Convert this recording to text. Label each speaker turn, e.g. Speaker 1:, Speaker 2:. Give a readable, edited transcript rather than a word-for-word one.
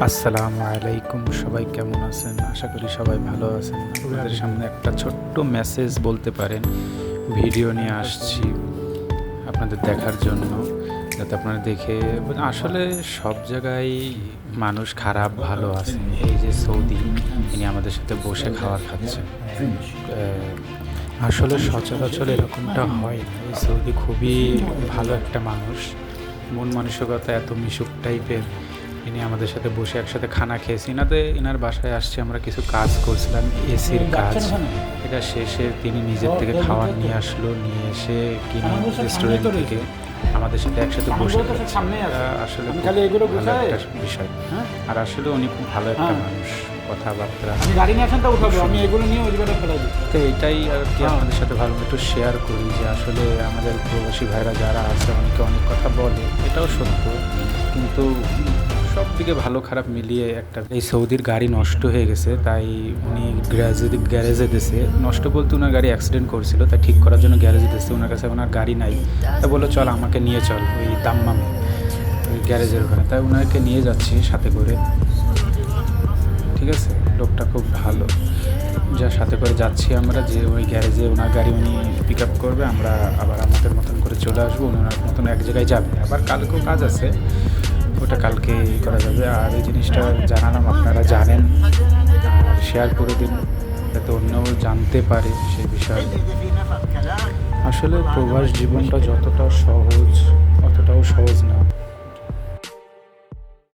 Speaker 1: আসসালামু আলাইকুম, সবাই কেমন আছেন? আশা করি সবাই ভালো আছেন। আপনাদের সামনে একটা ছোট্ট মেসেজ বলতে পারেন, ভিডিও নিয়ে আসছি আপনাদের দেখার জন্য, যাতে আপনারা দেখে আসলে সব জায়গায় মানুষ খারাপ ভালো আছে। এই যে সৌদি, ইনি আমাদের সাথে বসে খাবার খাচ্ছেন। আসলে সচরাচর এরকমটা হয় না। এই সৌদি খুবই ভালো একটা মানুষ, মন মানসিকতা এত মিশুক টাইপের। ইনি আমাদের সাথে বসে একসাথে খানা খেয়েছি। এনার বাসায় আসছি, আমরা কিছু কাজ করছিলাম, এসির কাজ। এটা শেষে তিনি নিজের থেকে খাবার নিয়ে আসলো, নিয়ে এসে কিনে রেস্টুরেন্ট থেকে আমাদের সাথে একসাথে বসে খাচ্ছি। আসলে খুব ভালো একটা বিষয়। আর আসলে উনি খুব ভালো একটা মানুষ, কথাবার্তা। তো এটাই আর কি আপনাদের সাথে ভালো একটু শেয়ার করি, যে আসলে আমাদের প্রবাসী ভাইরা যারা আছে অনেকে অনেক কথা বলে, এটাও সত্য, কিন্তু সব দিকে ভালো খারাপ মিলিয়ে একটা এই সৌদির গাড়ি নষ্ট হয়ে গেছে, তাই উনি গ্যারেজে দিয়েছে। নষ্ট বলতে ওনার গাড়ি অ্যাক্সিডেন্ট করছিল, তাই ঠিক করার জন্য গ্যারেজে দিয়েছে। ওনার কাছে ওনার গাড়ি নাই, তা বললো চল আমাকে নিয়ে চল ওই দাম্মামে, ওই গ্যারেজের ওখানে। তাই ওনাকে নিয়ে যাচ্ছি সাথে করে। ঠিক আছে, লোকটা খুব ভালো, যার সাথে করে যাচ্ছি আমরা, যে ওই গ্যারেজে ওনার গাড়ি উনি পিক আপ করবে, আমরা আবার আমাদের মতন করে চলে আসবো। ওনার মতন এক জায়গায় যাবে, আবার কালকেও কাজ আছে, ওটা কালকে করা যাবে। আর এই জিনিসটা জানালাম, আপনারা জানেন, আর শেয়ার করে দিন যাতে অন্যও জানতে পারে সেই বিষয়ে। আসলে প্রবাস জীবনটা যতটা সহজ অতটাও সহজ না।